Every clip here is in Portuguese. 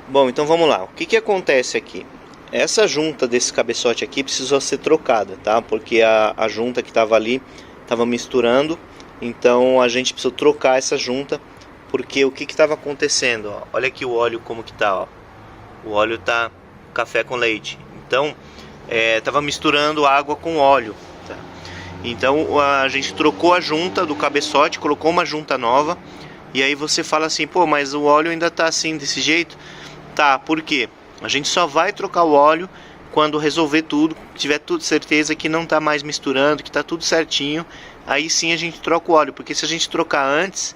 Bom, então vamos lá. O que que acontece aqui? Essa junta desse cabeçote aqui precisou ser trocada, tá? Porque a junta que estava ali estava misturando, então a gente precisou trocar essa junta, porque o que que estava acontecendo? Ó, olha aqui o óleo como que tá, ó. O óleo tá café com leite. Então, estava misturando água com óleo, tá? Então a gente trocou a junta do cabeçote, colocou uma junta nova. E aí você fala assim, pô, mas o óleo ainda tá assim, desse jeito? Tá, por quê? A gente só vai trocar o óleo quando resolver tudo, tiver tudo certeza que não tá mais misturando, que tá tudo certinho. Aí sim a gente troca o óleo, porque se a gente trocar antes,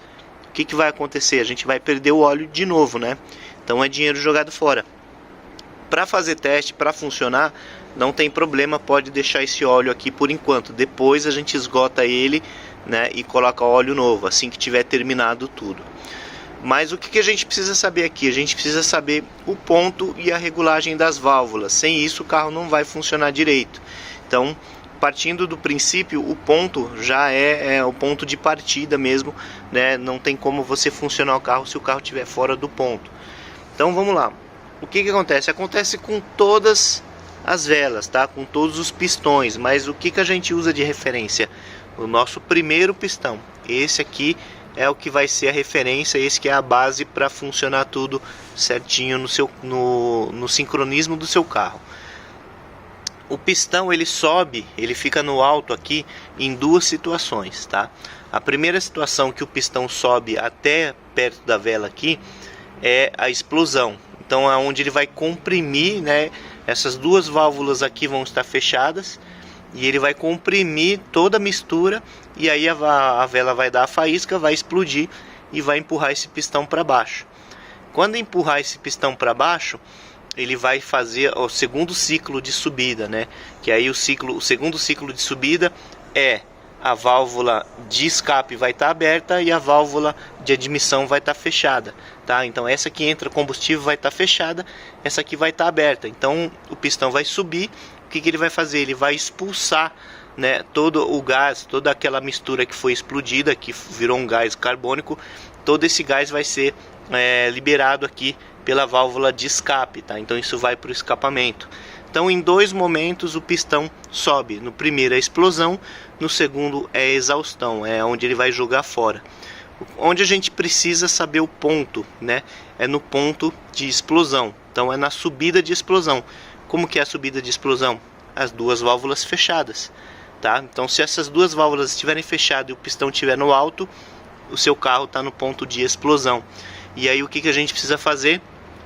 o que que vai acontecer? A gente vai perder o óleo de novo, né? Então é dinheiro jogado fora. Para fazer teste, para funcionar, não tem problema, pode deixar esse óleo aqui por enquanto. Depois a gente esgota ele, né, e coloca óleo novo, assim que tiver terminado tudo. Mas o que a gente precisa saber aqui? A gente precisa saber o ponto e a regulagem das válvulas. Sem isso o carro não vai funcionar direito. Então, partindo do princípio, o ponto já é o ponto de partida mesmo, né? Não tem como você funcionar o carro se o carro estiver fora do ponto. Então vamos lá. O que acontece? Acontece com todas as velas, tá? Com todos os pistões. Mas o que a gente usa de referência? O nosso primeiro pistão. Esse aqui é o que vai ser a referência, esse que é a base para funcionar tudo certinho no sincronismo do seu carro. O pistão ele sobe, ele fica no alto aqui em duas situações, tá? A primeira situação que o pistão sobe até perto da vela aqui é a explosão. Então é onde ele vai comprimir, né? Essas duas válvulas aqui vão estar fechadas e ele vai comprimir toda a mistura, e aí a vela vai dar a faísca, vai explodir e vai empurrar esse pistão para baixo. Quando empurrar esse pistão para baixo, ele vai fazer o segundo ciclo de subida, né? Que aí o segundo ciclo de subida é a válvula de escape vai estar aberta e a válvula de admissão vai estar fechada, tá? Então essa que entra combustível vai estar fechada, essa aqui vai estar aberta. Então o pistão vai subir. O que ele vai fazer? Ele vai expulsar, né, todo o gás, toda aquela mistura que foi explodida, que virou um gás carbônico. Todo esse gás vai ser liberado aqui pela válvula de escape, tá? Então isso vai para o escapamento. Então em dois momentos o pistão sobe. No primeiro é a explosão, no segundo é a exaustão, é onde ele vai jogar fora. Onde a gente precisa saber o ponto, né? É no ponto de explosão. Então é na subida de explosão. Como que é a subida de explosão? As duas válvulas fechadas, tá? Então se essas duas válvulas estiverem fechadas e o pistão estiver no alto, o seu carro está no ponto de explosão. E aí o que a gente precisa fazer?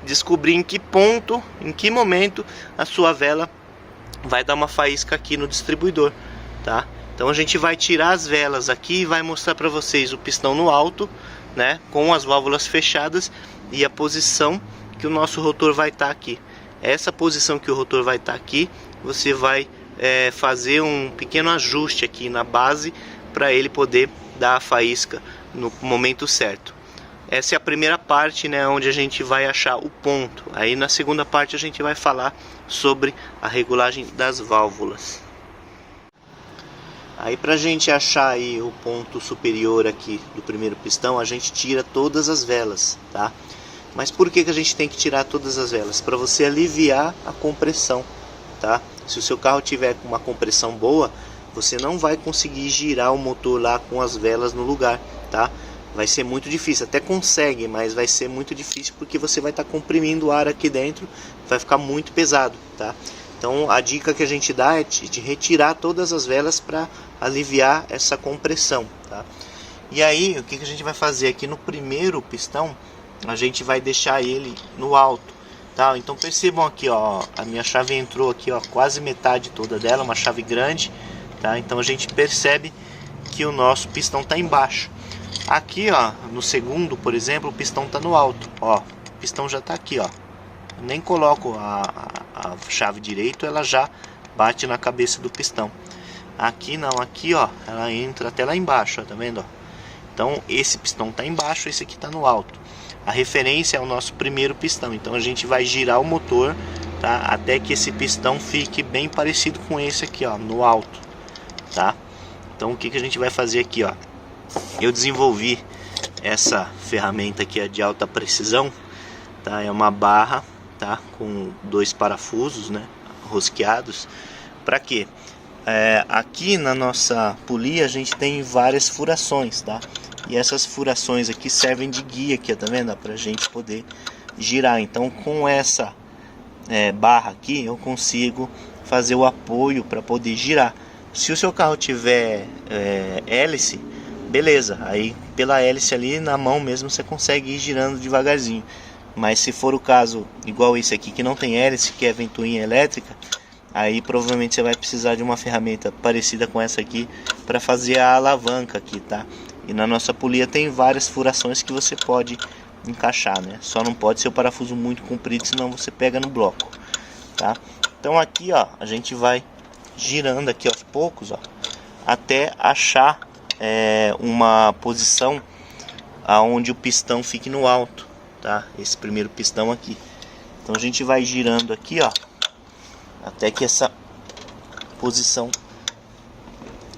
Descobrir em que ponto, em que momento a sua vela vai dar uma faísca aqui no distribuidor, tá? Então a gente vai tirar as velas aqui e vai mostrar para vocês o pistão no alto, né, com as válvulas fechadas, e a posição que o nosso rotor vai estar aqui. Essa posição que o rotor vai estar aqui, você vai fazer um pequeno ajuste aqui na base para ele poder dar a faísca no momento certo. Essa é a primeira parte, né, onde a gente vai achar o ponto. Aí na segunda parte a gente vai falar sobre a regulagem das válvulas. Aí para a gente achar aí o ponto superior aqui do primeiro pistão, a gente tira todas as velas, tá? Mas por que a gente tem que tirar todas as velas? Para você aliviar a compressão, tá? Se o seu carro tiver com uma compressão boa, você não vai conseguir girar o motor lá com as velas no lugar, tá? Vai ser muito difícil, até consegue, mas vai ser muito difícil porque você vai estar comprimindo o ar aqui dentro, vai ficar muito pesado, tá? Então a dica que a gente dá é de retirar todas as velas para aliviar essa compressão, tá? E aí o que a gente vai fazer aqui no primeiro pistão? A gente vai deixar ele no alto, tá? Então percebam aqui, ó, a minha chave entrou aqui, ó, quase metade toda dela, uma chave grande, tá? Então a gente percebe que o nosso pistão está embaixo. Aqui, ó, no segundo, por exemplo, o pistão está no alto, ó, o pistão já está aqui, ó. Nem coloco a chave direito, ela já bate na cabeça do pistão. Aqui não, aqui, ó, ela entra até lá embaixo, ó, tá vendo, ó? Então esse pistão está embaixo, esse aqui está no alto. A referência é o nosso primeiro pistão, então a gente vai girar o motor, tá? Até que esse pistão fique bem parecido com esse aqui, ó, no alto, tá? Então o que a gente vai fazer aqui, ó? Eu desenvolvi essa ferramenta aqui de alta precisão tá? É uma barra, tá? Com 2 parafusos, né? Rosqueados. Para quê? Aqui na nossa polia a gente tem várias furações, tá? E essas furações aqui servem de guia aqui, tá vendo? Para a gente poder girar. Então com essa barra aqui eu consigo fazer o apoio para poder girar. Se o seu carro tiver hélice, beleza, aí pela hélice ali na mão mesmo você consegue ir girando devagarzinho. Mas se for o caso igual esse aqui que não tem hélice, que é ventoinha elétrica, aí provavelmente você vai precisar de uma ferramenta parecida com essa aqui para fazer a alavanca aqui, tá? E na nossa polia tem várias furações que você pode encaixar, né? Só não pode ser o parafuso muito comprido, senão você pega no bloco, tá? Então aqui, ó, a gente vai girando aqui aos poucos, ó, até achar uma posição aonde o pistão fique no alto, tá? Esse primeiro pistão aqui. Então a gente vai girando aqui, ó, até que essa posição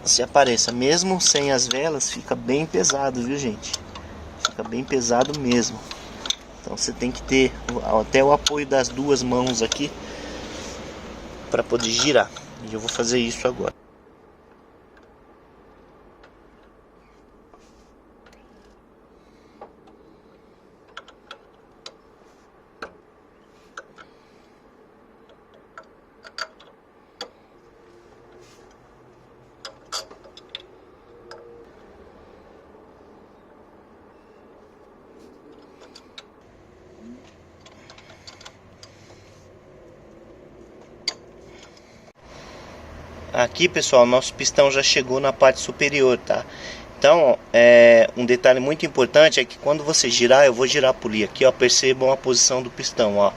se apareça. Mesmo sem as velas fica bem pesado, viu, gente? Fica bem pesado mesmo. Então você tem que ter até o apoio das 2 mãos aqui para poder girar. E eu vou fazer isso agora. Aqui, pessoal, nosso pistão já chegou na parte superior, tá? Então, um detalhe muito importante é que quando você girar, eu vou girar a polia aqui, ó, percebam a posição do pistão, ó.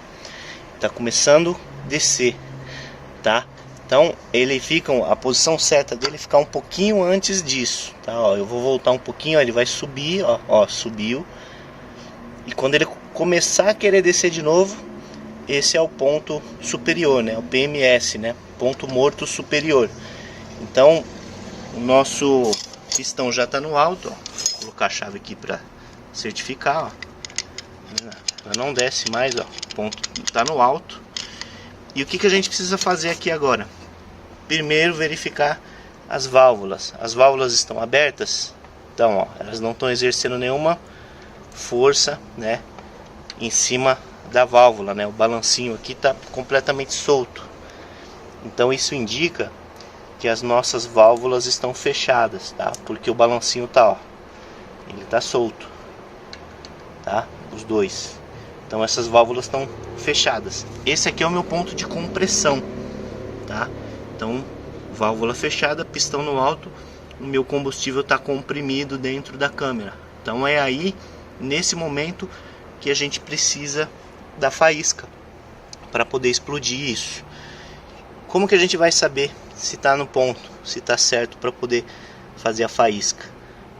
Tá começando a descer, tá? Então, ele fica, a posição certa dele ficar um pouquinho antes disso, tá? Ó, eu vou voltar um pouquinho, ó, ele vai subir, ó, subiu. E quando ele começar a querer descer de novo, esse é o ponto superior, né? O PMS, né? Ponto morto superior. Então o nosso pistão já está no alto, ó. Vou colocar a chave aqui para certificar, ó. Já não desce mais, ó. O ponto está no alto. E o que a gente precisa fazer aqui agora? Primeiro verificar as válvulas. As válvulas estão abertas, então, ó, elas não estão exercendo nenhuma força, né, em cima da válvula, né? O balancinho aqui está completamente solto. Então isso indica que as nossas válvulas estão fechadas, tá? Porque o balancinho tá, ó, ele tá solto, tá? Os dois. Então essas válvulas estão fechadas. Esse aqui é o meu ponto de compressão, tá? Então válvula fechada, pistão no alto, o meu combustível está comprimido dentro da câmera. Então é aí, nesse momento, que a gente precisa da faísca para poder explodir isso. Como que a gente vai saber se está no ponto, se está certo para poder fazer a faísca?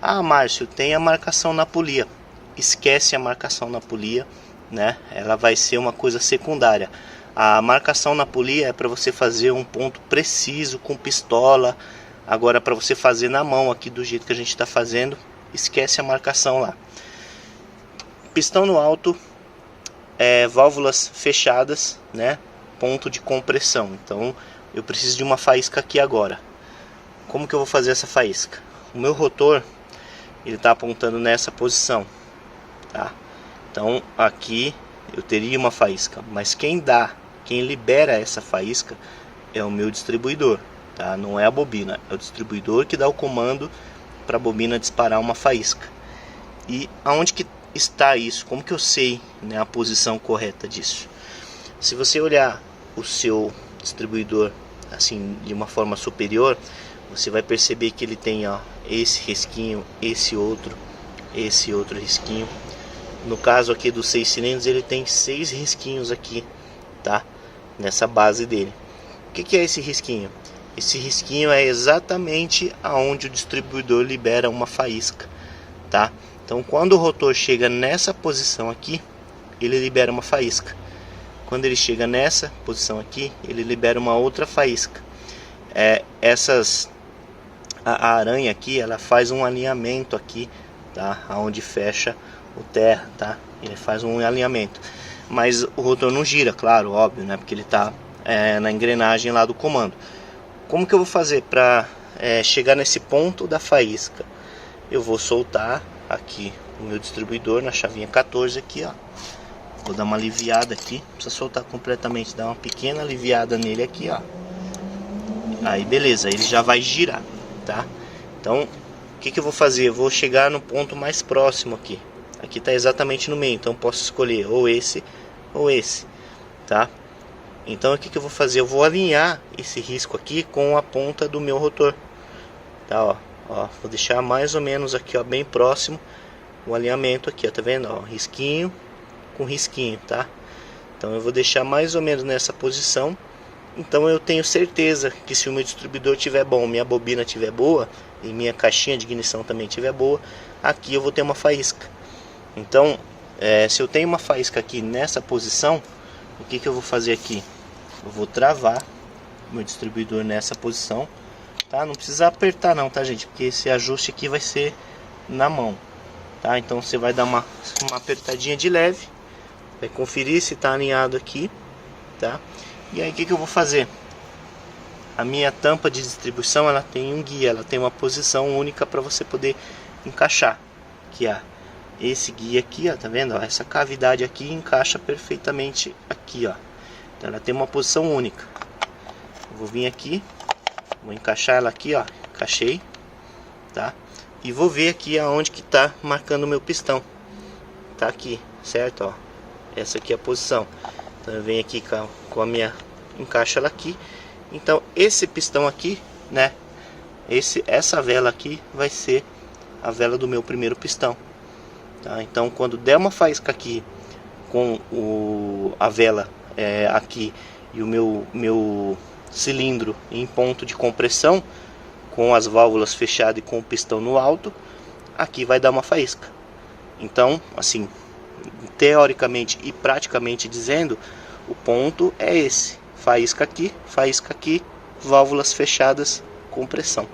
Ah, Márcio, tem a marcação na polia. Esquece a marcação na polia, né? Ela vai ser uma coisa secundária. A marcação na polia é para você fazer um ponto preciso com pistola. Agora, para você fazer na mão aqui do jeito que a gente está fazendo, esquece a marcação lá. Pistão no alto, válvulas fechadas, né? Ponto de compressão. Então eu preciso de uma faísca aqui agora. Como que eu vou fazer essa faísca? O meu rotor, ele está apontando nessa posição, tá? Então aqui eu teria uma faísca, mas quem libera essa faísca é o meu distribuidor, tá? Não é a bobina, é o distribuidor que dá o comando para a bobina disparar uma faísca. E aonde que está isso? Como que eu sei, né, a posição correta disso? Se você olhar o seu distribuidor assim de uma forma superior, você vai perceber que ele tem, ó, esse risquinho, esse outro risquinho. No caso aqui dos 6 cilindros, ele tem 6 risquinhos aqui, tá? Nessa base dele. O que é esse risquinho? Esse risquinho é exatamente aonde o distribuidor libera uma faísca, tá? Então quando o rotor chega nessa posição aqui, ele libera uma faísca. Quando ele chega nessa posição aqui, ele libera uma outra faísca. A aranha aqui, ela faz um alinhamento aqui, tá? Aonde fecha o terra, tá? Ele faz um alinhamento. mas o rotor não gira, claro, óbvio, né? Porque ele está na engrenagem lá do comando. Como que eu vou fazer para chegar nesse ponto da faísca? Eu vou soltar aqui o meu distribuidor na chavinha 14 aqui, ó. Vou dar uma aliviada aqui, não precisa soltar completamente, dar uma pequena aliviada nele aqui, ó. Aí beleza, ele já vai girar, tá? Então, o que eu vou fazer? Eu vou chegar no ponto mais próximo aqui. Aqui tá exatamente no meio, então eu posso escolher ou esse, tá? Então o que eu vou fazer? Eu vou alinhar esse risco aqui com a ponta do meu rotor, tá? Ó, vou deixar mais ou menos aqui, ó, bem próximo o alinhamento aqui, ó, tá vendo? Ó, risquinho com risquinho, tá? Então eu vou deixar mais ou menos nessa posição. Então eu tenho certeza que se o meu distribuidor estiver bom, minha bobina estiver boa e minha caixinha de ignição também estiver boa, aqui eu vou ter uma faísca. Então, se eu tenho uma faísca aqui nessa posição, o que eu vou fazer aqui? Eu vou travar o meu distribuidor nessa posição, tá? Não precisa apertar não, tá, gente? Porque esse ajuste aqui vai ser na mão, tá? Então você vai dar uma apertadinha de leve, vai conferir se está alinhado aqui, tá? E aí o que eu vou fazer? A minha tampa de distribuição, ela tem um guia, ela tem uma posição única para você poder encaixar, que é esse guia aqui, ó, tá vendo? Ó, essa cavidade aqui encaixa perfeitamente aqui, ó. Então ela tem uma posição única. Eu vou vir aqui, vou encaixar ela aqui, ó, encaixei, tá? E vou ver aqui aonde que tá marcando o meu pistão. Tá aqui, certo, ó. Essa aqui é a posição. Então eu venho aqui com a minha, encaixo ela aqui. Então esse pistão aqui, né, essa vela aqui vai ser a vela do meu primeiro pistão, tá? Então quando der uma faísca aqui com a vela aqui e o meu cilindro em ponto de compressão, com as válvulas fechadas e com o pistão no alto, aqui vai dar uma faísca. Então, assim, teoricamente e praticamente dizendo, o ponto é esse: faísca aqui, válvulas fechadas, compressão.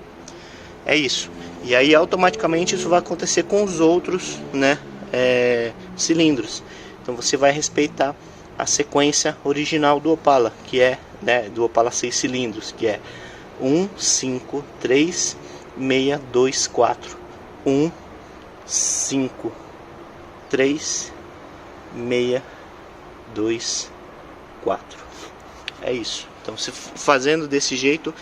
É isso. E aí automaticamente isso vai acontecer com os outros, né, cilindros. Então você vai respeitar a sequência original do Opala, que é, né, do Opala 6 cilindros, que é 1, 5, 3, 6, 2, 4. 1, 5, 3, 6, 2, 4. É isso. Então, se fazendo desse jeito,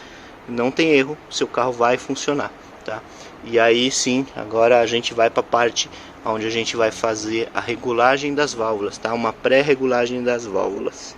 não tem erro, seu carro vai funcionar, tá? E aí sim, agora a gente vai para a parte onde a gente vai fazer a regulagem das válvulas, tá? Uma pré-regulagem das válvulas.